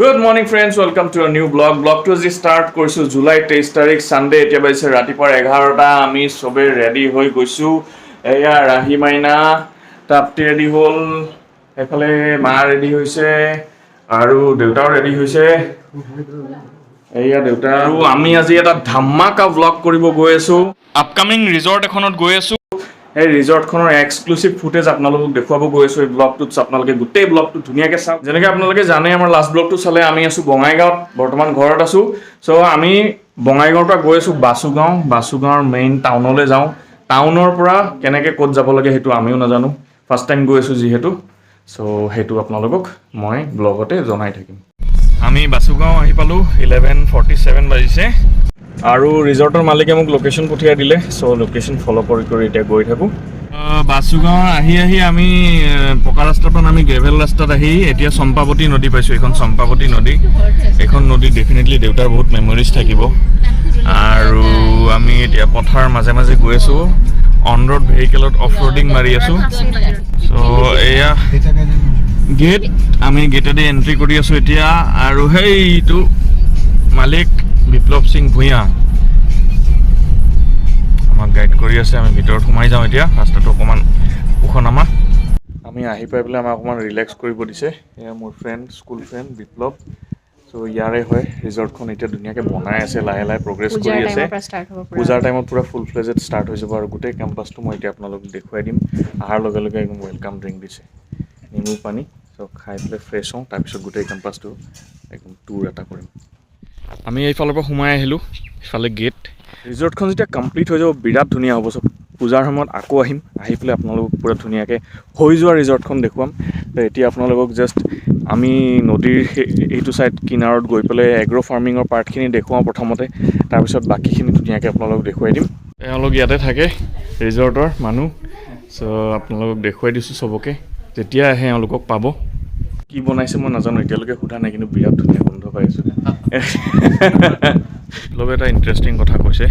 Good morning friends, welcome to a new vlog. Vlog to start কৰিছো July 23 তাৰিখ Sunday এতিয়া বাইছে ৰাতিপুৱা 11টা আমি সবে ৰেডি হৈ গৈছো এয়া ৰাহি মাইনা তাপ্তি ৰেডি হল এফালে মা ৰেডি হৈছে আৰু দেউতাও ৰেডি হৈছে এয়া দেউতা আৰু আমি আজি এটা ধামাকা vlog কৰিব গৈ আছো আপকামিং ৰিজৰ্ট এখনত গৈ আছো এই ৰিজৰ্টখনৰ এক্সক্লুসিভ ফুটেজ আপোনালোকক দেখুৱাব গৈ আছো এই ব্লগটোত আপোনালোকে গোটেই ব্লগটো ধুনিয়াকৈ চাওক যেনেকৈ আপোনালোকে জানে আমাৰ লাষ্ট ব্লগটো চালে আমি আছো বঙাইগাঁৱত বৰ্তমান ঘৰত আছো সো আমি বঙাইগাঁৱৰ পৰা গৈ আছো বাসুগাঁৱৰ মেইন টাউনলৈ যাওঁ টাউনৰ পৰা কেনেকৈ ক'ত যাব লাগে হেতু আমিও নাজানো ফাৰ্স্ট টাইম গৈ আছো যিহেতু সো হেতু আপোনালোকক মই ব্লগতে জনাই থাকিম আমি বাসুগাঁও আহি পালো 11:47 বাজিছে আৰু ৰিজৰ্টৰ মালিকে মোক লোকেশন পঠিয়াই দিলে সো লোকেশন ফলো কৰি এতিয়া গৈ থাকো বাসুগাঁও আহি আমি পকা ৰাস্তাৰ পৰা আমি গ্ৰেভেল ৰাস্তাত আহি এতিয়া চম্পাৱতী নদী পাইছো এখন চম্পাৱতী নদী এখন নদী ডেফিনেটলি দেউতাৰ বহুত মেমৰিজ থাকিব আৰু আমি এতিয়া পথাৰ মাজে মাজে গৈ আছো অন ৰোড ভেহিকলত অফ ৰোডিং মাৰি আছো সো এয়া গেট আমি গেটেদি এন্ট্ৰি কৰি আছো এতিয়া আৰু হেইটো মালিক Biplab Singh Bhuyan আমাক গাইড কৰি আছে আমি ভিতৰত সোমাই যাওঁ এতিয়া ৰাস্তাটো অকমান উখনামা আমি আহি পাই পেলাই আমাক অকমান ৰিলেক্স কৰিব দিছে এয়া মোৰ ফ্ৰেণ্ড স্কুল ফ্ৰেণ্ড বিপ্লৱ সো ইয়াৰে হয় ৰিজৰ্টখন এতিয়া ধুনীয়াকৈ বনাই আছে লাহে লাহে প্ৰগ্ৰেছ কৰি আছে পূজাৰ টাইমত পুৰা ফুল ফ্লেজেড ষ্টাৰ্ট হৈ যাব আৰু গোটেই কেম্পাছটো মই এতিয়া আপোনালোকক দেখুৱাই দিম আহাৰ লগে লগে একদম ৱেলকাম ড্ৰিংক দিছে নেমু পানী সো খাই পেলাই ফ্ৰেছ হওঁ তাৰপিছত গোটেই কেম্পাছটো একদম টুৰ এটা কৰিম আমি এইফালৰ পৰা সোমাই আহিলোঁ ইফালে গেট ৰিজৰ্টখন যেতিয়া কমপ্লিট হৈ যাব বিৰাট ধুনীয়া হ'ব সব পূজাৰ সময়ত আকৌ আহিম আহি পেলাই আপোনালোকক পুৰা ধুনীয়াকৈ হৈ যোৱা ৰিজৰ্টখন দেখুৱাম এতিয়া আপোনালোকক জাষ্ট আমি নদীৰ এইটো ছাইড কিনাৰত গৈ পেলাই এগ্ৰ' ফাৰ্মিঙৰ পাৰ্টখিনি দেখুৱাওঁ প্ৰথমতে তাৰপিছত বাকীখিনি ধুনীয়াকৈ আপোনালোকক দেখুৱাই দিম এওঁলোক ইয়াতে থাকে ৰিজৰ্টৰ মানুহ চ' আপোনালোকক দেখুৱাই দিছোঁ চবকে যেতিয়া আহে এওঁলোকক পাব কি বনাইছে মই নাজানো এতিয়ালৈকে সোধা নাই কিন্তু বিৰাট ধুনীয়া গোন্ধ পাই আছোঁ লব এটা ইণ্টাৰেষ্টিং কথা কৈছে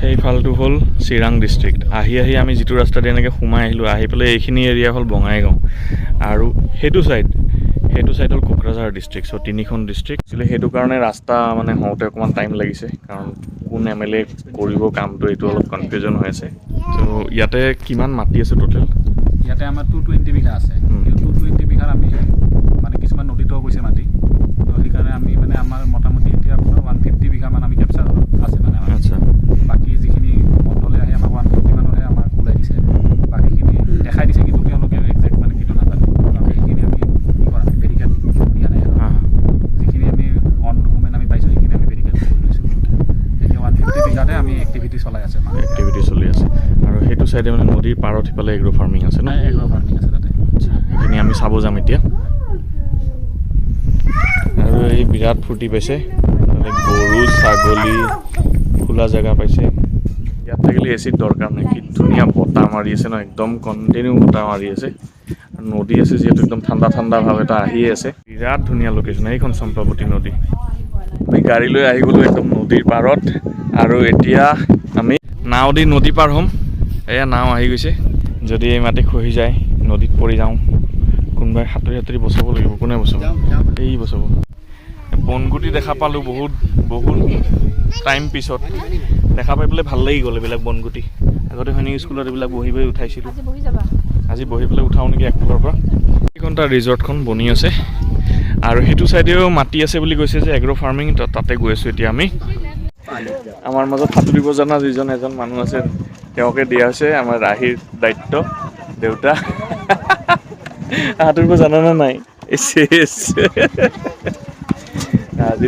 সেইফালটো হ'ল চিৰাং ডিষ্ট্ৰিক্ট আহি আমি যিটো ৰাস্তাতে এনেকৈ সোমাই আহিলোঁ আহি পেলাই এইখিনি এৰিয়া হ'ল বঙাইগাঁও আৰু সেইটো ছাইড হ'ল কোকৰাঝাৰ ডিষ্ট্ৰিক্ট চ' তিনিখন ডিষ্ট্ৰিক্ট আছিলে সেইটো কাৰণে ৰাস্তা মানে হওঁতে অকণমান টাইম লাগিছে কাৰণ কোন MLA কৰিব কামটো এইটো অলপ কনফিউজন হৈ আছে চ' ইয়াতে কিমান মাটি আছে টোটেল ইয়াতে আমাৰ 220 বিঘা আছে 220 বিঘাৰ আমি মানে কিছুমান নদীতো গৈছে মাটি তো সেইকাৰণে আমি মানে আমাৰ মোটামুটি এতিয়া আপোনাৰ 150 বিঘা মান আমি কেপচাৰ আছে মানে আচ্ছা বাকী যিখিনি মণ্ডলে আহি আমাক 150 মানহে আমাক ওলাই দিছে বাকীখিনি দেখাই দিছে কিন্তু তেওঁলোকে এক্সেক্ট মানে কিটো নাজানে সেইখিনি আমি কি কৰা নাই ভেৰিফাই দিয়া নাই যিখিনি আমি অন ডকুমেণ্ট আমি পাইছোঁ সেইখিনি আমি ভেৰিফাই কৰি লৈছোঁ এতিয়া 150 বিঘাতে আমি এক্টিভিটি চলাই আছে মানে এক্টিভিটি চলি আছে আৰু সেইটো চাইডে মানে নদীৰ পাৰত সিফালে এগ্ৰ' ফাৰ্মিং আছে ন এগ্ৰ' ফাৰ্মিং আছে তাতে সেইখিনি আমি চাব যাম এতিয়া আৰু এই বিৰাট ফূৰ্তি পাইছে মানে গৰু ছাগলী খোলা জেগা পাইছে ইয়াত থাকিলে এচিড দৰকাৰ নাই কি ধুনীয়া বতাহ মাৰি আছে ন একদম কণ্টিনিউ বতাহ মাৰি আছে নদী আছে যিহেতু একদম ঠাণ্ডা ভাৱ এটা আহিয়ে আছে বিৰাট ধুনীয়া লোকেশ্যন এইখন চম্পাৱতী নদী আমি গাড়ী লৈ আহি গ'লোঁ একদম নদীৰ পাৰত আৰু এতিয়া আমি নাও দি নদী পাৰ হ'ম এয়া নাও আহি গৈছে যদি এই মাটি খহি যায় নদীত পৰি যাওঁ কোনোবাই সাঁতুৰি বচাব লাগিব কোনে বচাব এই বচাব বনগুটি দেখা পালোঁ বহুত টাইম পিছত দেখা পাই পেলাই ভাল লাগি গ'ল এইবিলাক বনগুটি আগতে সৈনিক স্কুলত এইবিলাক বহি উঠাইছিলোঁ আজি বহি পেলাই উঠাওঁ নেকি একফালৰ পৰা এইখন তাৰ ৰিজৰ্টখন বনি আছে আৰু সেইটো ছাইডেও মাটি আছে বুলি কৈছে যে এগ্ৰ' ফাৰ্মিং তাতে গৈ আছোঁ এতিয়া আমি আমাৰ মাজত সাঁতুৰিব জনা এজন মানুহ আছে তেওঁকে দিয়া হৈছে আমাৰ ৰাহিৰ দায়িত্ব দেউতা সাঁতুৰিব জানানে নাই আজি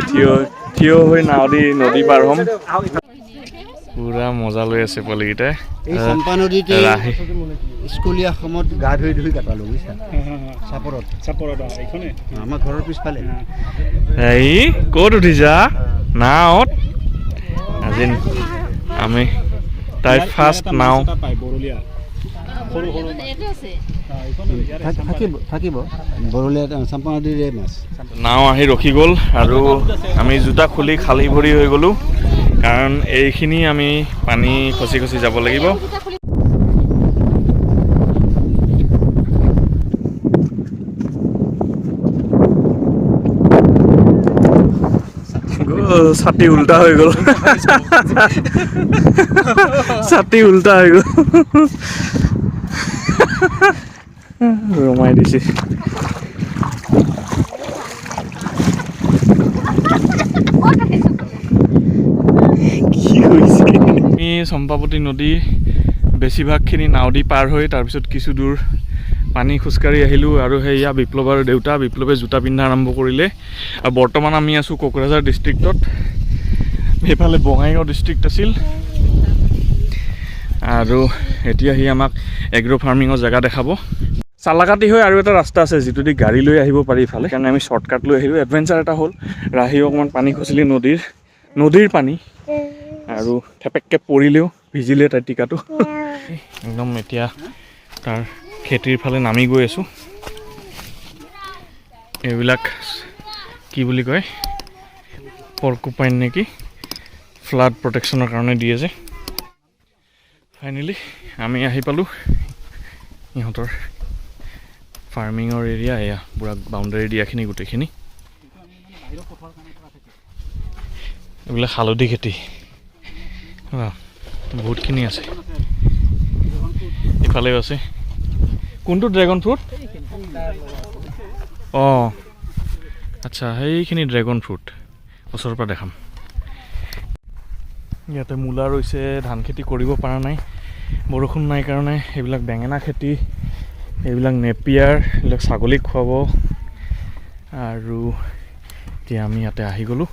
থিয় হৈ নাও দি নদী পাৰ হ'ম পুৰা মজা লৈ আছে পোৱালীকেইটাই এই চম্পা নদীতে স্কুলীয়া সময়ত গা ধুই কাটালো বুজিছা চাপৰত এইখনে আমাৰ ঘৰৰ পিছফালে এই ক'ত উঠিছা নাওত আজি আমি তাই ফাৰ্ষ্ট নাও থাকিব বৰলীয়া চম্পা নদীৰে মাছ নাও আহি ৰখি গ'ল আৰু আমি জোতা খুলি খালী ভৰি হৈ গ'লোঁ কাৰণ এইখিনি আমি পানী খচি যাব লাগিব ছাতি উল্টা হৈ গ'ল ছাতি উল্টা হৈ গ'ল ৰমাই দিছে কি হৈছে আমি চম্পাৱতী নদী বেছিভাগখিনি নাও দি পাৰ হৈ তাৰপিছত কিছু দূৰ পানী খোজকাঢ়ি আহিলোঁ আৰু সেয়া বিপ্লৱৰ দেউতা বিপ্লৱে জোতা পিন্ধা আৰম্ভ কৰিলে আৰু বৰ্তমান আমি আছোঁ কোকৰাঝাৰ ডিষ্ট্ৰিক্টত সেইফালে বঙাইগাঁও ডিষ্ট্ৰিক্ট আছিল আৰু এতিয়া সি আমাক এগ্ৰ' ফাৰ্মিঙৰ জেগা দেখাব চালাকাটি হৈ আৰু এটা ৰাস্তা আছে যিটোদি গাড়ী লৈ আহিব পাৰি ইফালে কাৰণে আমি শ্বৰ্টকাট লৈ আহিলোঁ এডভেঞ্চাৰ এটা হ'ল ৰাহি অকণমান পানী খচিলে নদীৰ পানী আৰু থেপেককৈ পৰিলেও ভিজিলে তাৰ টিকাটো একদম এতিয়া তাৰ খেতিৰ ফালে নামি গৈ আছোঁ এইবিলাক কি বুলি কয় পৰ্কুপাইন নেকি ফ্লাড প্ৰটেকশ্যনৰ কাৰণে দিয়ে যে ফাইনেলি আমি আহি পালোঁ ইহঁতৰ ফাৰ্মিঙৰ এৰিয়া এয়া পুৰা বাউণ্ডাৰী দিয়াখিনি গোটেইখিনি এইবিলাক হালধি খেতি বহুতখিনি আছে ইফালেও আছে কোনটো ড্ৰেগন ফ্ৰুট অঁ আচ্ছা সেইখিনি ড্ৰেগন ফ্ৰুট ওচৰৰ পৰা দেখাম ইয়াতে মূলা ৰৈছে ধান খেতি কৰিব পৰা নাই বৰষুণ নাই কাৰণে এইবিলাক বেঙেনা খেতি এইবিলাক নেপিয়াৰ এইবিলাক ছাগলীক খুৱাব আৰু এতিয়া আমি ইয়াতে আহি গ'লোঁ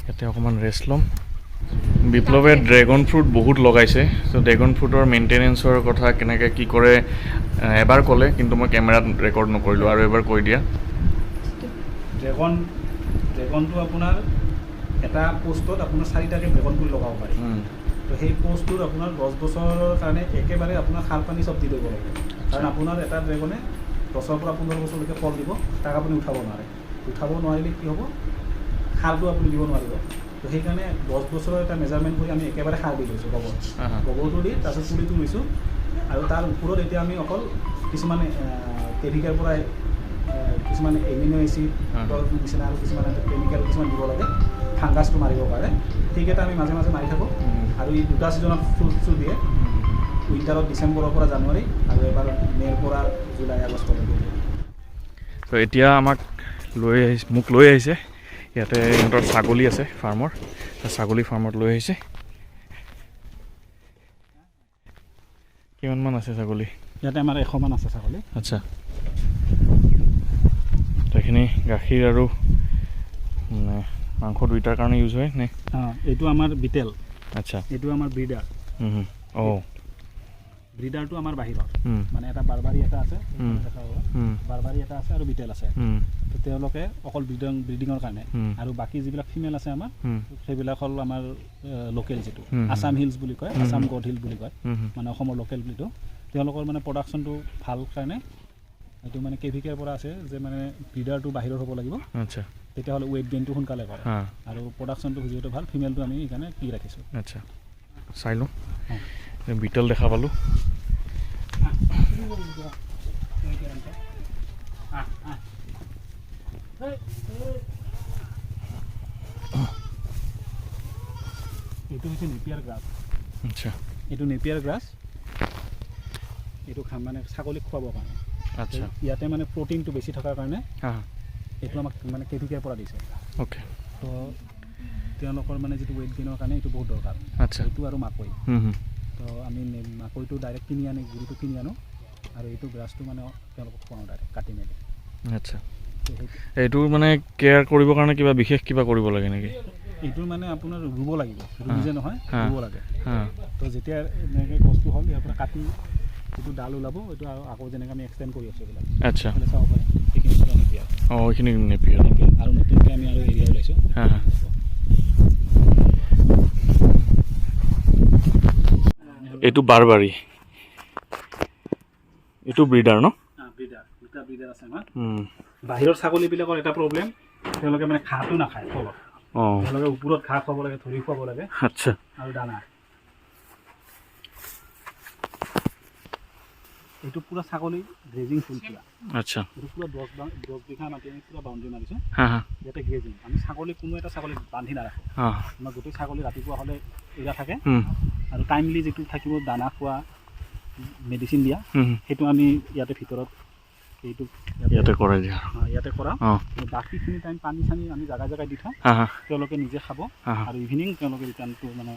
ইয়াতে অকণমান ৰেষ্ট ল'ম বিপ্লৱে ড্ৰেগন ফ্ৰুট বহুত লগাইছে ত' ড্ৰেগন ফ্ৰুটৰ মেইনটেনেঞ্চৰ কথা কেনেকৈ কি কৰে এবাৰ ক'লে কিন্তু মই কেমেৰাত ৰেকৰ্ড নকৰিলোঁ আৰু এবাৰ কৈ দিয়া ড্ৰেগনটো আপোনাৰ এটা পোষ্টত আপোনাৰ 4টাকৈ ড্ৰেগন ফুল লগাব পাৰি তো সেই পোষ্টটোত আপোনাৰ 10 বছৰৰ কাৰণে একেবাৰে আপোনাৰ সাৰ পানী চব দি দিব লাগে কাৰণ আপোনাৰ এটা ড্ৰেগনে 10ৰ পৰা 15 বছৰলৈকে ফল দিব তাক আপুনি উঠাব নোৱাৰিলে কি হ'ব সাৰটো আপুনি দিব নোৱাৰিব তো সেইকাৰণে 10 বছৰৰ এটা মেজাৰমেণ্ট কৰি আমি একেবাৰে সাৰ দি লৈছোঁ গোবৰটো দি তাৰপিছত পুলিটো লৈছোঁ আৰু তাৰ ওপৰত এতিয়া আমি অকল কিছুমান কেমিকেল পৰা কিছুমান এমিনো এচিডৰ নিচিনা আৰু কিছুমান কেমিকেল কিছুমান দিব লাগে ফাংগাছটো মাৰিবৰ কাৰণে সেইকেইটা আমি মাজে মাজে মাৰি থাকোঁ আৰু এই দুটা ছিজনত ফ্ৰুটছো দিয়ে উইণ্টাৰত ডিচেম্বৰৰ পৰা জানুৱাৰী আৰু এবাৰ মে'ৰ পৰা জুলাই আগষ্টলৈকে তো এতিয়া মোক লৈ আহিছে ইয়াতে ইহঁতৰ ছাগলী আছে ফাৰ্মৰ ছাগলী ফাৰ্মত লৈ আহিছে কিমানমান আছে ছাগলী ইয়াতে আমাৰ 100 মান আছে ছাগলী আচ্ছা সেইখিনি গাখীৰ আৰু মাংস দুইটাৰ কাৰণে ইউজ হয় নে এইটো আমাৰ বিটেল আচ্ছা এইটো আমাৰ ব্ৰিডাৰ ব্ৰিডাৰটো আমাৰ বাহিৰত মানে এটা বাৰবাৰী এটা আছে বাৰবাৰী এটা আছে আৰু বিটেল আছে তো তেওঁলোকে অকল ব্ৰিডিঙৰ কাৰণে আৰু বাকী যিবিলাক ফিমেল আছে আমাৰ সেইবিলাক হ'ল আমাৰ লোকেল যিটো আছাম হিলছ বুলি কয় আছাম গড হিল বুলি কয় মানে অসমৰ লোকেল ব্ৰিডটো তেওঁলোকৰ মানে প্ৰডাকশ্যনটো ভাল কাৰণে এইটো মানে কেভিকেৰ পৰা আছে যে মানে ব্ৰিডাৰটো বাহিৰত হ'ব লাগিব আচ্ছা তেতিয়াহ'লে ৱেইট গেইনটো সোনকালে কৰে আৰু প্ৰডাকশ্যনটো যিহেতু ভাল ফিমেলটো আমি সেইকাৰণে কি ৰাখিছোঁ আচ্ছা চাই লওঁ বিটেল দেখা পালোঁ এইটো হৈছে নেপিয়াৰ গ্ৰাছ আচ্ছা এইটো নেপিয়াৰ গ্ৰাছ এইটো মানে ছাগলীক খুৱাবৰ কাৰণে আচ্ছা ইয়াতে মানে প্ৰটিনটো বেছি থকাৰ কাৰণে এইটো আমাক মানে কেভিকেৰ পৰা দিছে অ'কে তো তেওঁলোকৰ মানে যিটো ৱেইট গেইনৰ কাৰণে এইটো বহুত দৰকাৰ আচ্ছা এইটো আৰু মাকৈ তো আমি মাকৈটো ডাইৰেক্ট কিনি আনি গুড়িটো কিনি আনো আৰু এইটো গ্ৰাছটো মানে তেওঁলোকক খুৱাওঁ ডাইৰেক্ট কাটি মেলি আচ্ছা এইটো মানে কেয়াৰ কৰিবৰ কাৰণে কিবা বিশেষ কিবা কৰিব লাগে নেকি এইটো মানে আপোনাৰ ৰুব লাগিব ৰুই যে নহয় ৰুব লাগে তো যেতিয়া এনেকৈ গছটো হ'ল ইয়াৰ পৰা কাটি যিটো ডাল ওলাব এইটো আকৌ যেনেকৈ আমি এক্সটেণ্ড কৰি আছোঁ এইবিলাক আচ্ছা চাব পাৰে সেইখিনি নেপিয়াৰ এইখিনি নেপিয়াৰ আৰু নতুনকৈ আমি আৰু এৰিয়া ওলাইছোঁ এইটো বাৰবাৰী এইটো ব্ৰিডাৰ ন ব্ৰিডাৰ দুটা ব্ৰিডাৰ আছে আমাৰ বাহিৰৰ ছাগলীবিলাকৰ এটা প্ৰব্লেম তেওঁলোকে মানে ঘাঁহটো নাখায় তলত তেওঁলোকে ওপৰত ঘাঁহ খুৱাব লাগে ধৰি খুৱাব লাগে আচ্ছা আৰু দানা এইটো পুৰা ছাগলী গ্ৰেজিং ফুল পুৰা আচ্ছা এইটো পুৰা 10 বিঘা মাটি আমি পুৰা বাউণ্ডেৰী মাৰিছোঁ হা হা ইয়াতে গ্ৰেজিং আমি ছাগলী কোনো এটা ছাগলী বান্ধি নাৰাখোঁ আমাৰ গোটেই ছাগলী ৰাতিপুৱা হ'লে এৰা থাকে আৰু টাইমলি যিটো থাকিব দানা খোৱা মেডিচিন দিয়া সেইটো আমি ইয়াতে ভিতৰত এইটো ইয়াতে কৰে দিয়া ইয়াতে কৰা বাকীখিনি টাইম পানী চানী আমি জাগাই জাগাই দি থওঁ তেওঁলোকে নিজে খাব আৰু ইভিনিং তেওঁলোকে ৰিটাৰ্ণটো মানে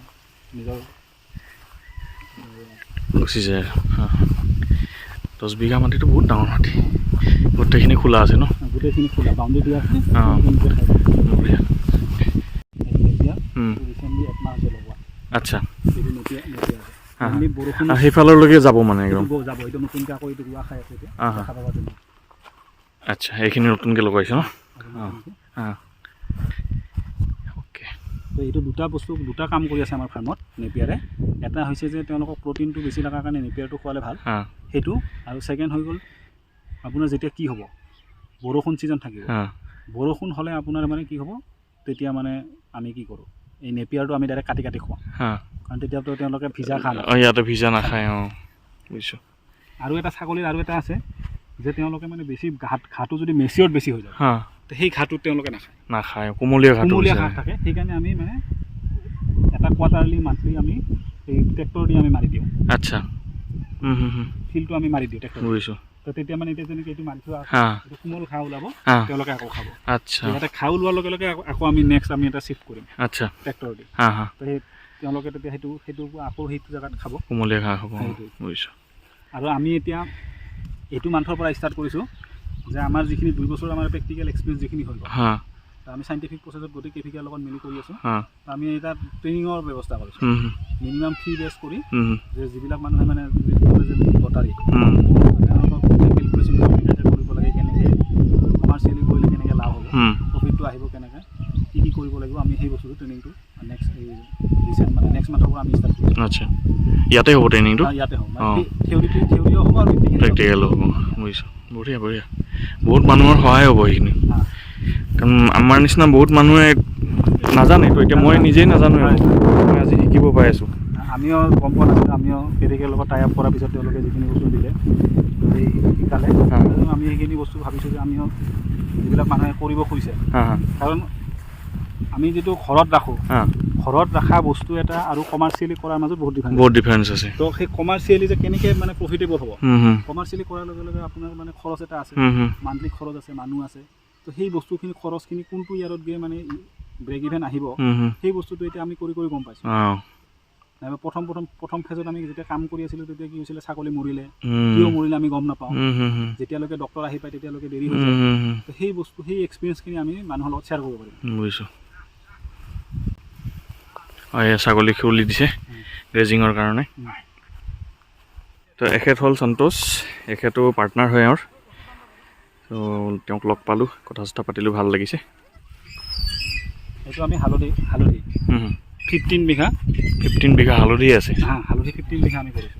নিজৰ গুচি যায় 10 বিঘা মাটিটো বহুত ডাঙৰ মাটি গোটেইখিনি খোলা আছে ন গোটেইখিনি খোলা বাউণ্ডেৰী দিয়া আছে ৰিচেণ্টলি একমাহ আছে লগোৱা আচ্ছা বৰষুণ সেইফাললৈকে যাব মানে একদম যাব এইটো নতুনকৈ আকৌ এইটো ৰোৱা খাই আছে এতিয়া আচ্ছা সেইখিনি নতুনকৈ লগাইছে ন অ'কে তো এইটো দুটা কাম কৰি আছে আমাৰ ফাৰ্মত নেপিয়াৰে এটা হৈছে যে তেওঁলোকক প্ৰটিনটো বেছি লগাৰ কাৰণে নেপিয়াৰটো খোৱালে ভাল সেইটো আৰু ছেকেণ্ড হৈ গ'ল আপোনাৰ যেতিয়া কি হ'ব বৰষুণ ছিজন থাকিব বৰষুণ হ'লে আপোনাৰ মানে কি হ'ব তেতিয়া মানে আমি কি কৰোঁ এই নেপিয়াৰটো আমি ডাইৰেক্ট কাটি খুৱাওঁ কাৰণ তেতিয়াতো তেওঁলোকে ভিজা খায় ইয়াতে ভিজা নাখায় বুজিছোঁ আৰু এটা ছাগলীৰ আৰু এটা আছে যে তেওঁলোকে মানে বেছি ঘাঁহটো যদি মেচিয়ৰ্ড বেছি হৈ যায় তো সেই ঘাঁহটোত তেওঁলোকে নাখায় কোমলীয়া ঘাঁহ থাকে সেইকাৰণে আমি মানে এটা কোৱাৰ্টাৰলি মান্থলি আমি এই ট্ৰেক্টৰ দি আমি মাৰি দিওঁ আচ্ছা ফিল্ডটো আমি মাৰি দিওঁ ট্ৰেক্টৰ বুজিছোঁ তো তেতিয়া মানে এতিয়া যেনেকৈ এইটো মাৰি থোৱা এইটো কোমল ঘাঁহ ওলাব তেওঁলোকে আকৌ খাব আচ্ছা ইয়াতে ঘাঁহ ওলোৱাৰ লগে লগে আকৌ আমি নেক্সট আমি এটা চিফ্ট কৰিম আচ্ছা ট্ৰেক্টৰ দি তো সেই তেওঁলোকে তেতিয়া সেইটো আকৌ সেইটো জেগাত খাব কোমলীয়া ঘাঁহ খাব বুজিছোঁ আৰু আমি এতিয়া এইটো মান্থৰ পৰা ষ্টাৰ্ট কৰিছোঁ যে আমাৰ যিখিনি 2 বছৰ আমাৰ প্ৰেক্টিকেল এক্সপিৰিয়েঞ্চ যিখিনি হৈ গ'ল আমি চাইণ্টিফিক প্ৰচেছত গোটেই কেভিকাৰ লগত মিলি কৰি আছোঁ আমি এটা ট্ৰেইনিঙৰ ব্যৱস্থা কৰিছোঁ মিনিমাম 3 ডেজ কৰি যে যিবিলাক মানুহে মানে লটাৰী তেওঁলোকক কেলকুলেশ্যন কৰিব লাগে কেনেকৈ কমাৰ্চিয়েলি কৰিলে কেনেকৈ লাভ হ'ব প্ৰফিটটো আহিব কেনেকৈ কি কৰিব লাগিব আমি সেই বস্তুটো ট্ৰেইনিংটো নেক্সট নেক্সট মান্থৰ পৰা আমি ষ্টাৰ্ট কৰিছোঁ আচ্ছা ইয়াতে হ'ব ট্ৰেইনিংটো ইয়াতে হ'ব থিয়ৰিও হ'ব আৰু প্ৰেক্টিকেলো হ'ব বুজিছোঁ বঢ়িয়া বহুত মানুহৰ সহায় হ'ব সেইখিনি কাৰণ আমাৰ নিচিনা বহুত মানুহে নাজানে তো এতিয়া মই নিজেই নাজানো মই আজি শিকিব পাই আছোঁ আমিও গম পোৱা নাছিলোঁ আমিও কেৰিকেৰ লগত টাই আপ কৰাৰ পিছত তেওঁলোকে যিখিনি বস্তু দিলে সেই শিকালে আমি সেইখিনি বস্তু ভাবিছোঁ যে আমিও যিবিলাক মানুহে কৰিব খুজিছে কাৰণ আমি যিটো ঘৰত ৰাখোঁ ঘৰত ৰখা বস্তু এটা আৰু কমাৰ্চিয়েলি কৰাৰ মাজত বহুত ডিফাৰেঞ্চ আছে তো সেই কমাৰ্চিয়েলি যে কেনেকৈ মানে প্ৰফিটেবল হ'ব কমাৰ্চিয়েলি কৰাৰ লগে লগে আপোনাৰ মানে খৰচ এটা আছে মান্থলি খৰচ আছে মানুহ আছে তো সেই বস্তুখিনি খৰচখিনি কোনটো ইয়াৰত গৈ মানে ব্ৰেক ইভেন আহিব সেই বস্তুটো এতিয়া আমি কৰি গম পাইছোঁ নাইবা প্ৰথম ফেজত আমি যেতিয়া কাম কৰি আছিলোঁ তেতিয়া কি হৈছিলে ছাগলী মৰিলে কিয় মৰিলে আমি গম নাপাওঁ যেতিয়ালৈকে ডক্টৰ আহি পায় তেতিয়ালৈকে দেৰি হৈ যায় তো সেই এক্সপিৰিয়েঞ্চখিনি আমি মানুহৰ লগত শ্বেয়াৰ কৰিব পাৰিম বুজিছোঁ ছাগলী খুলি দিছে গ্ৰেজিঙৰ কাৰণে তো এখেত হ'ল সন্তোষ এখেতো পাৰ্টনাৰ হয় আৰু তো তেওঁক লগ পালোঁ কথা চথা পাতিলোঁ ভাল লাগিছে এইটো আমি হালধি 15 বিঘা হালধি আছে হালধি 15 বিঘা আমি কৰিছোঁ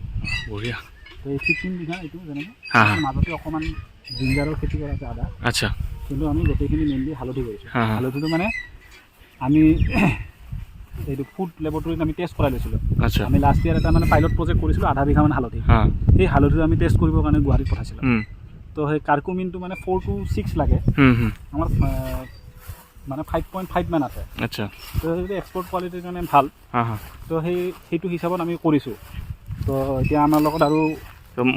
বঢ়িয়া এই 15 বিঘা এইটো যেনেকৈ মাজতে অকণমান জিঞ্জাৰৰ খেতি কৰা আছে আদা আচ্ছা কিন্তু আমি গোটেইখিনি মেইনলি হালধি কৰিছোঁ হালধিটো মানে আমি এইটো ফুড লেবৰেটৰীত আমি টেষ্ট কৰাই লৈছিলোঁ আচ্ছা আমি লাষ্ট ইয়াৰ এটা মানে পাইলট প্ৰজেক্ট কৰিছিলোঁ 0.5 বিঘামান হালধি সেই হালধিটো আমি টেষ্ট কৰিবৰ কাৰণে গুৱাহাটীত পঠাইছিলোঁ তো সেই কাৰ্কুমিনটো মানে 4 to 6 লাগে আমাৰ মানে 5.5 মান আছে আচ্ছা তো সেইটো এক্সপৰ্ট কোৱালিটিৰ কাৰণে ভাল তো সেইটো হিচাপত আমি কৰিছোঁ তো এতিয়া আমাৰ লগত আৰু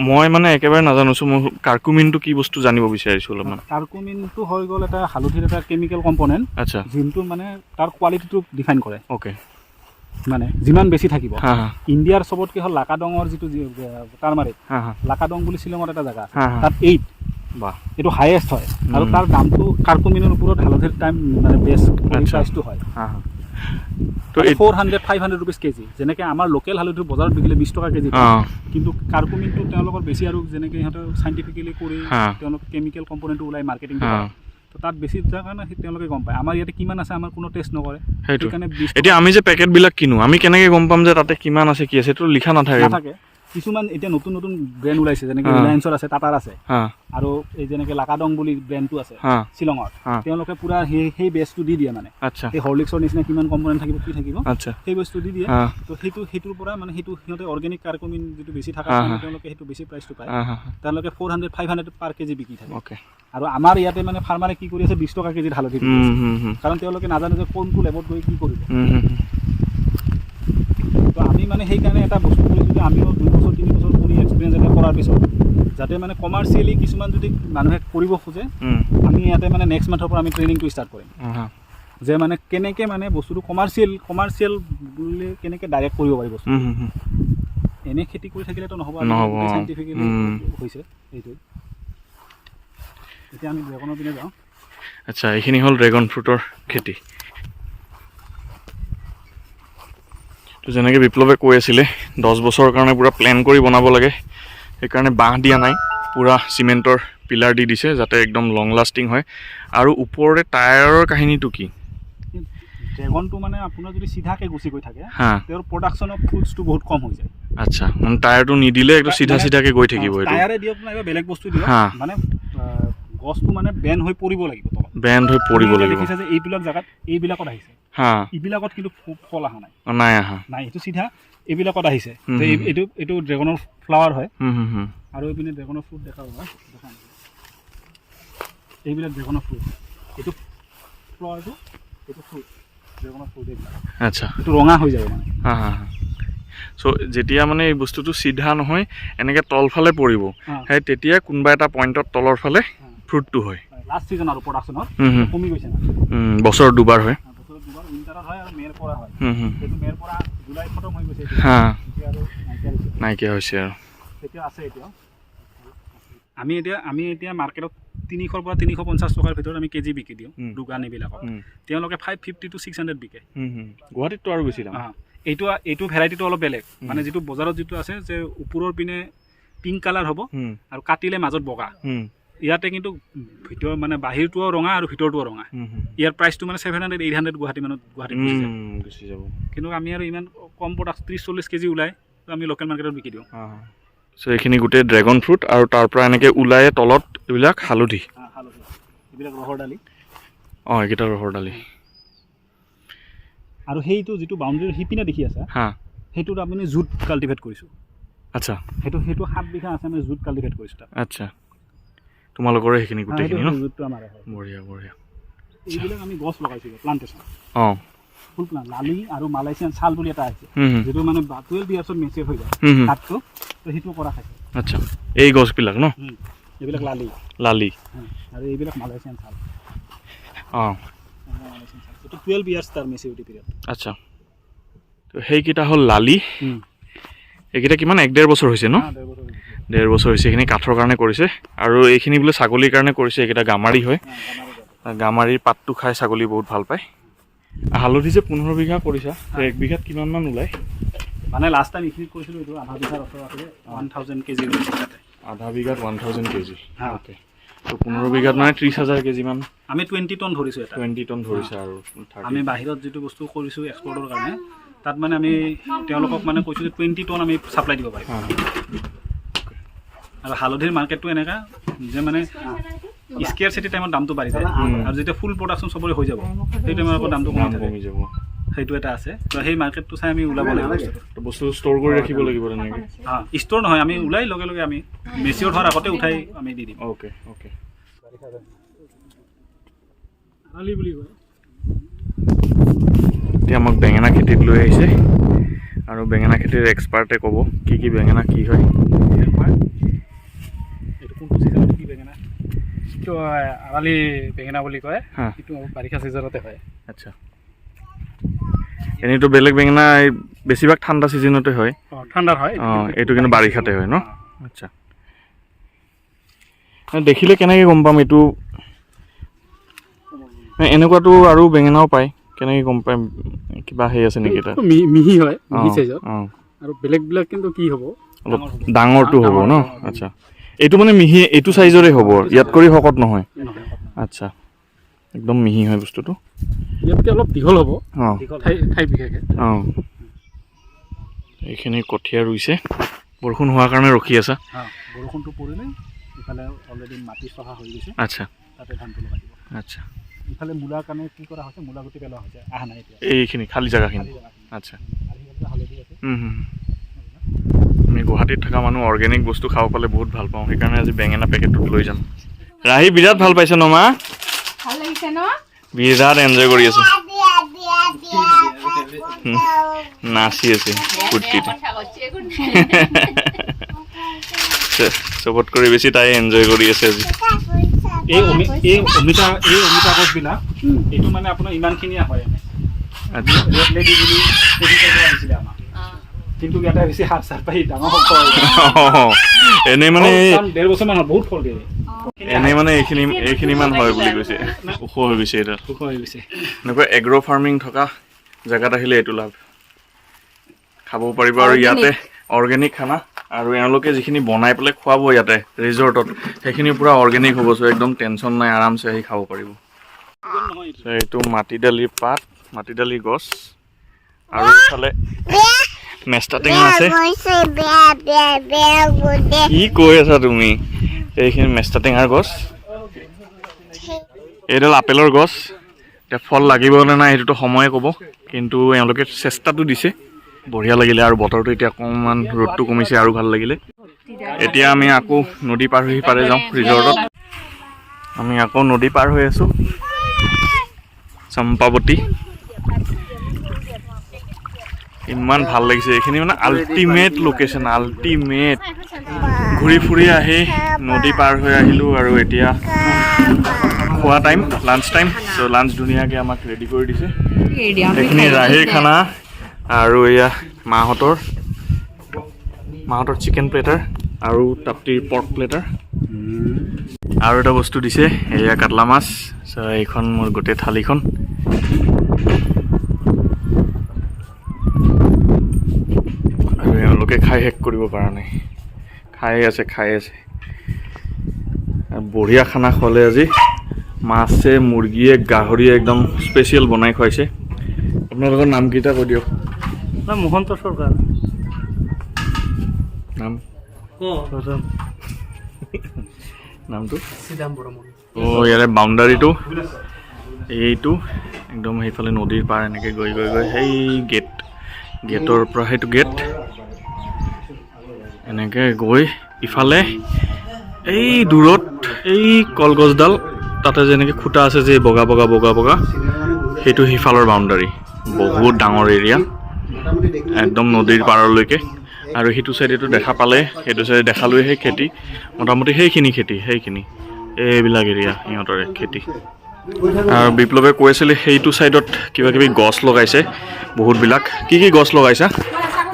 মই মানে একেবাৰে নাজানোছোঁ মই কাৰ্কুমিনটো কি বস্তু জানিব বিচাৰিছোঁ অলপমান কাৰ্কুমিনটো হৈ গ'ল এটা হালধিৰ এটা কেমিকেল কম্পনেণ্ট আচ্ছা যোনটো মানে তাৰ কোৱালিটিটো ডিফাইন কৰে অ'কে মানে যিমান বেছি থাকিব ইণ্ডিয়াৰ চবতকৈ হ'ল লাকাডঙৰ যিটো টাৰ্মাৰিক লাকাডং বুলি শ্বিলঙত এটা জেগা তাত 8 এইটো হাইয়েষ্ট হয় আৰু তাৰ দামটো কাৰ্কুমিনৰ ওপৰত হালধিৰ টাইম মানে বেষ্ট প্ৰাইচটো হয় তো 400-500 rupees কেজি যেনেকৈ আমাৰ লোকেল হালধিৰ বজাৰত বিকিলে 20 টকা কেজি কিন্তু কাৰ্কুমিনটো তেওঁলোকৰ বেছি আৰু যেনেকৈ সিহঁতে চাইণ্টিফিকেলি কৰি তেওঁলোকে কেমিকেল কম্পনেণ্টটো ওলাই মাৰ্কেটিং কৰে তো তাত বেছি কাৰণে তেওঁলোকে গম পায় আমাৰ ইয়াতে কিমান আছে আমাৰ কোনো টেষ্ট নকৰে সেইকাৰণে এতিয়া আমি যে পেকেটবিলাক কিনো আমি কেনেকৈ গম পাম যে তাতে কিমান আছে কি আছে সেইটো লিখা নাথাকে কিছুমান এতিয়া নতুন নতুন ব্ৰেণ্ড ওলাইছে যেনেকৈ ৰিলায়েন্সৰ আছে টাটাৰ আছে আৰু এই যেনেকৈ লাকাডং বুলি ব্ৰেণ্ডটো আছে শ্বিলঙৰ তেওঁলোকে পূৰা সেই বেচটো দি দিয়ে মানে সেই হৰলিক্সৰ নিচিনা কিমান কম্পনেণ্ট থাকিব কি থাকিব সেই বস্তু দি দিয়ে তো সেইটোৰ পৰা মানে সেইটো সিহঁতে অৰ্গেনিক কাৰ্কুমিন যিটো বেছি থকা তেওঁলোকে সেইটো বেছি প্ৰাইচটো পায় তেওঁলোকে 400-500 পাৰ কেজি বিকি থাকে আৰু আমাৰ ইয়াতে মানে ফাৰ্মাৰে কি কৰি আছে 20 টকা কেজিত হালধি কাৰণ তেওঁলোকে নাজানে যে কোনটো লেবত গৈ কি কৰিব তো আমি মানে সেইকাৰণে এটা বস্তু কৰিছোঁ যে আমিও 2 বছৰ 3 বছৰ কৰি এক্সপিৰিয়েঞ্চ এটা কৰাৰ পিছত যাতে মানে কমাৰ্চিয়েলি কিছুমান যদি মানুহে কৰিব খোজে আমি ইয়াতে মানে নেক্সট মান্থৰ পৰা আমি ট্ৰেইনিংটো ষ্টাৰ্ট কৰিম যে মানে কেনেকৈ মানে বস্তুটো কমাৰ্চিয়েল বুলি কেনেকৈ ডাইৰেক্ট কৰিব পাৰি বস্তু এনে খেতি কৰি থাকিলেতো নহ'ব চাইণ্টিফিকেলি হৈছে এইটোৱে এতিয়া আমি ড্ৰেগনৰ পিনে যাওঁ আচ্ছা এইখিনি হ'ল ড্ৰেগন ফ্ৰুটৰ খেতি তো যেনেকৈ বিপ্লৱে কৈ আছিলে 10 বছৰৰ কাৰণে পূৰা প্লেন কৰি বনাব লাগে সেইকাৰণে বাঁহ দিয়া নাই পূৰা চিমেণ্টৰ পিলাৰ দি দিছে যাতে একদম লং লাষ্টিং হয় আৰু ওপৰতে টায়াৰৰ কাহিনীটো কি ড্ৰেগনটো মানে আপোনাৰ যদি চিধাকৈ গুচি গৈ থাকে তেওঁৰ প্ৰডাকশ্যন অফ ফ্ৰুটছটো বহুত কম হৈ যায় আচ্ছা মানে টায়াৰটো নিদিলে একদম চিধাকৈ গৈ থাকিব এইটো টায়াৰে দিয়ক নাইবা বেলেগ বস্তু দিয়ক মানে গছটো মানে বেণ্ড হৈ পৰিব লাগিব বেণ্ড হৈ পৰিব লাগিব দেখিছে যে এইবিলাক জাগাত এইবিলাকত আহিছে এইবিলাকত কিন্তু ফল অহা নাই এইটো চিধা এইবিলাকত আহিছে এইটো ড্ৰেগনৰ ফ্লাৱাৰ হয় আৰু এইপিনে ড্ৰেগনৰ ফ্ৰুট দেখা পাবা এইবিলাক ড্ৰেগনৰ ফ্ৰুট এইটো ফ্লাৱাৰটো এইটো ফ্ৰুট ড্ৰেগনৰ ফ্ৰুট এইবিলাক আচ্ছা এইটো ৰঙা হৈ যাব মানে চ' যেতিয়া মানে এই বস্তুটো চিধা নহয় এনেকৈ তলফালে পৰিব সেই তেতিয়া কোনোবা এটা পইণ্টত তলৰ ফালে ফ্ৰুটটো হয় লাষ্ট ছিজন আৰু প্ৰডাকশ্যনত কমি গৈছে বছৰত দুবাৰ হয় উইণ্টাৰত হয় আৰু মে'ৰ পৰা হয় সেইটো মে'ৰ পৰা জুলাই খতম হৈ গৈছে নাইকিয়া হৈছে আৰু এতিয়া আছে এতিয়া আমি এতিয়া মাৰ্কেটত 300 পৰা 350 টকাৰ ভিতৰত আমি কেজি বিকি দিওঁ দোকানীবিলাকক তেওঁলোকে 550 to 600 বিকে গুৱাহাটীততো আৰু বেছি দাম এইটো ভেৰাইটিটো অলপ বেলেগ মানে যিটো বজাৰত যিটো আছে যে ওপৰৰ পিনে পিংক কালাৰ হ'ব আৰু কাটিলে মাজত বগা ইয়াতে কিন্তু ভিতৰ মানে বাহিৰটোও ৰঙা আৰু ভিতৰটোও ৰঙা ইয়াৰ প্ৰাইচটো মানে 700-800 গুৱাহাটীত গুচি যাব কিন্তু আমি আৰু ইমান কম প্ৰডাক্ট 30-40 কেজি ওলাই আমি লোকেল মাৰ্কেটত বিকি দিওঁ চ' এইখিনি গোটেই ড্ৰেগন ফ্ৰুট আৰু তাৰ পৰা এনেকৈ ওলাই তলত এইবিলাক হালধি এইবিলাক ৰহৰ দালি এইকেইটা ৰহৰ দালি আৰু সেইটো যিটো বাউণ্ডেৰীৰ সিপিনে দেখি আছে সেইটোত আপুনি জুট কাল্টিভেট কৰিছোঁ আচ্ছা সেইটো 7 বিঘা আছে আমি জুট কাল্টিভেট কৰিছোঁ তাত আচ্ছা তোমালোকৰে সেইখিনি গোটেইখিনি ন জুটটো আমাৰ বঢ়িয়া এইবিলাক আমি গছ লগাইছিলোঁ প্লান্টেশ্যন ফুল প্লান্ট লালি আৰু মালয়েছিয়ান শাল বুলি এটা আছে যিটো মানে 12 ইয়াৰ্ছত মেচিয়ৰ হৈ যায় তাতটো তো সেইটো কৰা থাকে আচ্ছা এই গছবিলাক ন এইবিলাক লালি আৰু এইবিলাক মালয়েছিয়ান শাল এইটো 12 ইয়াৰ্ছ তাৰ মেচিউৰিটি পিৰিয়ড আচ্ছা তো সেইকেইটা হ'ল লালি এইকেইটা কিমান 1-1.5 বছৰ হৈছে ন 1.5 বছৰ হৈছে এইখিনি কাঠৰ কাৰণে কৰিছে আৰু এইখিনি বোলে ছাগলীৰ কাৰণে কৰিছে এইকেইটা গামাৰি হয় গামাৰিৰ পাতটো খাই ছাগলী বহুত ভাল পায় হালধি যে 15 বিঘা কৰিছা 1 বিঘাত কিমানমান ওলায় মানে লাষ্ট টাইম এইখিনি কৰিছিলোঁ এইটো আধা বিঘাৰ ওচৰত 1000 কেজি ওলাইছে তাতে আধা বিঘাত 1000 কেজি অ'কে তো 15 বিঘাত মানে 30,000 কেজি মান আমি 20 টন ধৰিছোঁ এটা 20 টন ধৰিছে আৰু আমি বাহিৰত যিটো বস্তু কৰিছোঁ এক্সপৰ্টৰ কাৰণে তাত মানে আমি তেওঁলোকক মানে কৈছোঁ যে 20 টন আমি ছাপ্লাই দিব পাৰিম আৰু হালধিৰ মাৰ্কেটটো এনেকুৱা যে মানে স্কেয়াৰচিটি টাইমত দামটো বাঢ়ি যায় আৰু যেতিয়া ফুল প্ৰডাকশ্যন চবৰে হৈ যাব সেই টাইমত আকৌ দামটো কমি যাব সেইটো এটা আছে তো সেই মাৰ্কেটটো চাই আমি ওলাব লাগিব বস্তু ষ্ট'ৰ কৰি ৰাখিব লাগিব তেনেকৈ ষ্ট'ৰ নহয় আমি ওলাই লগে লগে আমি মেচিয়ৰ হোৱাৰ আগতে উঠাই আমি দি দিম অ'কে বুলি কয় এতিয়া আমাক বেঙেনা খেতিত লৈ আহিছে আৰু বেঙেনা খেতিৰ এক্সপাৰ্টে ক'ব কি বেঙেনা কি হয় এইটো কোনটো ছিজনত কি বেঙেনা এইটো আৰালি বেঙেনা বুলি কয় এইটো বাৰিষা ছিজনতে হয় আচ্ছা এনেইতো বেলেগ বেঙেনা বেছিভাগ ঠাণ্ডা ছিজনতে হয় ঠাণ্ডাৰ হয় এইটো কিন্তু বাৰিষাতে হয় ন আচ্ছা দেখিলে কেনেকৈ গম পাম এইটো এনেকুৱাতো আৰু বেঙেনাও পায় কেনেকৈ গম পাম কিবা হেৰি আছে নেকি তাত মিহি হয় মিহি চাইজৰ আৰু বেলেগবিলাক কিন্তু কি হ'ব অলপ ডাঙৰটো হ'ব ন আচ্ছা এইটো মানে মিহি এইটো চাইজৰে হ'ব ইয়াত কৰি শকত নহয় আচ্ছা একদম মিহি হয় বস্তুটো ইয়াতকৈ অলপ দীঘল হ'ব ঠাই বিশেষে এইখিনি কঠীয়া ৰুইছে বৰষুণ হোৱাৰ কাৰণে ৰখি আছা বৰষুণটো পৰিলে ইফালে অলৰেডি মাটি চহা হৈ গৈছে আচ্ছা তাতে ধানটো লগাই দিব আচ্ছা ইফালে মূলাৰ কাৰণে কি কৰা হৈছে মূলা গুটি পেলোৱা হৈছে আহা নাই এতিয়া এইখিনি খালী জেগাখিনি আচ্ছা হালধি আছে আমি গুৱাহাটীত থকা মানুহ অৰ্গেনিক বস্তু খাব পালে বহুত ভাল পাওঁ সেইকাৰণে আজি বেঙেনা পেকেটটো লৈ যাম ৰাহি বিৰাট ভাল পাইছে ন মা ভাল লাগিছে ন বিৰাট এনজয় কৰি আছে নাচি আছে ফূৰ্তিতে চবত কৰি বেছি তাই এনজয় কৰি আছে আজি এই অমিতা গছবিলাক এইটো মানে আপোনাৰ ইমানখিনিয়ে হয় লেডি বুলি দিছিলে আমাক কিন্তু ইয়াতে বেছি সাৰ চাৰ পাই ডাঙৰ এনেই মানে 1.5 বছৰমান বহুত ফল দিয়ে এনেই মানে এইখিনিমান হয় বুলি কৈছে ওখ হৈ গৈছে এটা ওখ হৈ গৈছে এনেকুৱা এগ্ৰ' ফাৰ্মিং থকা জেগাত আহিলে এইটো লাভ খাব পাৰিব আৰু ইয়াতে অৰ্গেনিক খানা আৰু এওঁলোকে যিখিনি বনাই পেলাই খুৱাব ইয়াতে ৰিজৰ্টত সেইখিনি পূৰা অৰ্গেনিক হ'ব চ' একদম টেনশ্যন নাই আৰামছে আহি খাব পাৰিব এইটো মাটিদালিৰ পাত মাটিদালি গছ আৰু ইফালে মেষ্টা টেঙা আছে কি কৈ আছা তুমি এইখিনি মেষ্টা টেঙাৰ গছ এইডাল আপেলৰ গছ এতিয়া ফল লাগিব নে নাই সেইটোতো সময়ে ক'ব কিন্তু এওঁলোকে চেষ্টাটো দিছে বঢ়িয়া লাগিলে আৰু বতৰটো এতিয়া অকণমান ৰ'দটো কমিছে আৰু ভাল লাগিলে এতিয়া আমি আকৌ নদী পাৰ হৈ সিপাৰে যাওঁ ৰিজৰ্টত আমি আকৌ নদী পাৰ হৈ আছোঁ চম্পাৱতী ইমান ভাল লাগিছে এইখিনি মানে আল্টিমেট লোকেশ্যন আল্টিমেট ঘূৰি ফুৰি আহি নদী পাৰ হৈ আহিলোঁ আৰু এতিয়া খোৱা টাইম লাঞ্চ টাইম চ' লাঞ্চ ধুনীয়াকৈ আমাক ৰেডি কৰি দিছে এইখিনি ৰাহিৰ খানা আৰু এয়া মাহঁতৰ চিকেন প্লেটাৰ আৰু তাপ্তিৰ পৰ্ক প্লেটাৰ আৰু এটা বস্তু দিছে এয়া কাটলা মাছ চ' এইখন মোৰ গোটেই থালিখন আৰু এওঁলোকে খাই শেষ কৰিব পৰা নাই খাই আছে বঢ়িয়া খানা খোৱালে আজি মাছে মুৰ্গীয়ে গাহৰিয়ে একদম স্পেচিয়েল বনাই খুৱাইছে আপোনালোকৰ নামকেইটা কৈ দিয়ক মহন্ত চৰকাৰ নাম নামটো অঁ ইয়াৰে বাউণ্ডাৰীটো এইটো একদম সেইফালে নদীৰ পাৰ এনেকৈ গৈ সেই গেটৰ পৰা সেইটো গেট এনেকৈ গৈ ইফালে এই দূৰত এই কলগছডাল তাতে যেনেকৈ খুটা আছে যে বগা সেইটো সিফালৰ বাউণ্ডাৰী বহুত ডাঙৰ এৰিয়া একদম নদীৰ পাৰলৈকে আৰু সেইটো চাইডেটো দেখা পালে সেইটো চাইডে দেখালৈ সেই খেতি মোটামুটি সেইখিনি এইবিলাক এৰিয়া সিহঁতৰে খেতি আৰু বিপ্লৱে কৈ আছিলে সেইটো চাইডত কিবা কিবি গছ লগাইছে বহুতবিলাক কি গছ লগাইছা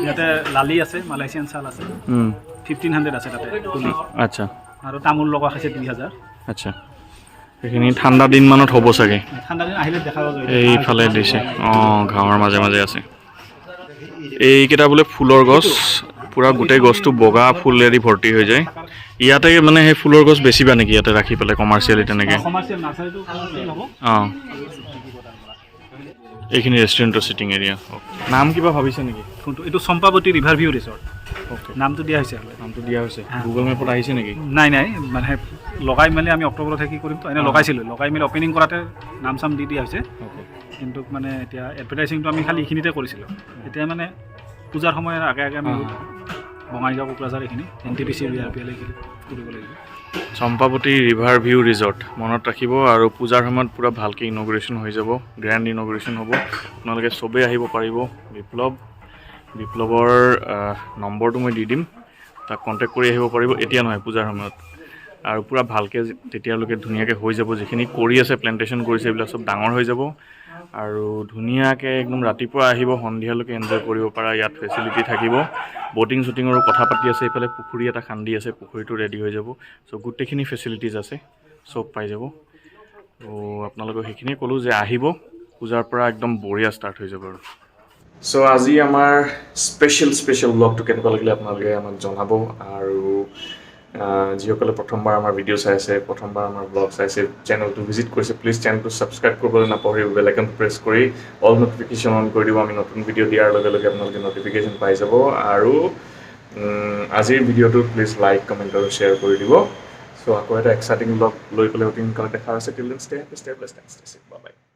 ইয়াতে লালি আছে মালয়েছিয়ান চাল আছে 1500 আছে তাতে পুলি আচ্ছা আৰু তামোল লগা আছে 2000 আচ্ছা সেইখিনি ঠাণ্ডা দিন মানত হ'ব চাগে ঠাণ্ডা দিন আহিলে দেখা পাব এইফালে দিছে অঁ ঘাঁহৰ মাজে আছে এইকেইটা বোলে ফুলৰ গছ পূৰা গোটেই গছটো বগা ফুলেদি ভৰ্তি হৈ যায় ইয়াতে মানে সেই ফুলৰ গছ বেছিবা নেকি ইয়াতে ৰাখি পেলাই কমাৰ্চিয়েলি তেনেকৈ অঁ এইখিনি ৰেষ্টুৰেণ্টৰ চিটিং এৰিয়া নাম কিবা ভাবিছে নেকি এইটো চম্পাৱতী ৰিভাৰভিউ ৰিজৰ্ট নামটো দিয়া হৈছে গুগল মেপত আহিছে নেকি নাই মানে লগাই মেলি আমি অক্টোবৰত কি কৰিম তো এনেই লগাইছিলোঁ লগাই মেলি অপেনিং কৰাতে নাম চাম দি দিয়া হৈছে কিন্তু মানে এতিয়া এডভাৰটাইজিংটো আমি খালি এইখিনিতে কৰিছিলোঁ এতিয়া মানে পূজাৰ সময়ৰ আগে আমি বঙাইগাঁও কোকৰাঝাৰ এইখিনি NTPC BRPL এইখিনি কৰিব লাগিব চম্পাৱতী ৰিভাৰ ভিউ ৰিজৰ্ট মনত ৰাখিব আৰু পূজাৰ সময়ত পূৰা ভালকৈ ইনগ্ৰেশ্যন হৈ যাব গ্ৰেণ্ড ইনগ্ৰেশ্যন হ'ব আপোনালোকে চবেই আহিব পাৰিব বিপ্লৱৰ নম্বৰটো মই দি দিম তাক কণ্টেক্ট কৰি আহিব পাৰিব এতিয়া নহয় পূজাৰ সময়ত আৰু পূৰা ভালকৈ তেতিয়ালৈকে ধুনীয়াকৈ হৈ যাব যিখিনি কৰি আছে প্লেণ্টেশ্যন কৰিছে এইবিলাক চব ডাঙৰ হৈ যাব আৰু ধুনীয়াকৈ একদম ৰাতিপুৱা আহিব সন্ধিয়ালৈকে এনজয় কৰিব পৰা ইয়াত ফেচিলিটি থাকিব ব'টিং শ্বুটিঙৰো কথা পাতি আছে এইফালে পুখুৰী এটা খান্দি আছে পুখুৰীটো ৰেডি হৈ যাব চ' গোটেইখিনি ফেচিলিটিজ আছে চব পাই যাব ত' আপোনালোকক সেইখিনিয়ে ক'লোঁ যে আহিব পূজাৰ পৰা একদম বঢ়িয়া ষ্টাৰ্ট হৈ যাব আৰু চ' আজি আমাৰ স্পেচিয়েল ব্লগটো কেনেকুৱা লাগিলে আপোনালোকে আমাক জনাব আৰু যিসকলে প্ৰথমবাৰ আমাৰ ভিডিঅ' চাই আছে প্ৰথমবাৰ আমাৰ ব্লগ চাইছে চেনেলটো ভিজিট কৰিছে প্লিজ চেনেলটো ছাবস্ক্ৰাইব কৰিবলৈ নাপাহৰিব বেল আইকনটো প্ৰেছ কৰি অল নটিফিকেশ্যন অন কৰি দিব আমি নতুন ভিডিঅ' দিয়াৰ লগে লগে আপোনালোকে নটিফিকেশ্যন পাই যাব আৰু আজিৰ ভিডিঅ'টো প্লিজ লাইক কমেণ্ট আৰু শ্বেয়াৰ কৰি দিব চ' আকৌ এটা এক্সাইটিং ব্লগ লৈ পেলাই অতি সোনকালে দেখা হৈছে till then stay happy stay blessed and stay safe bye by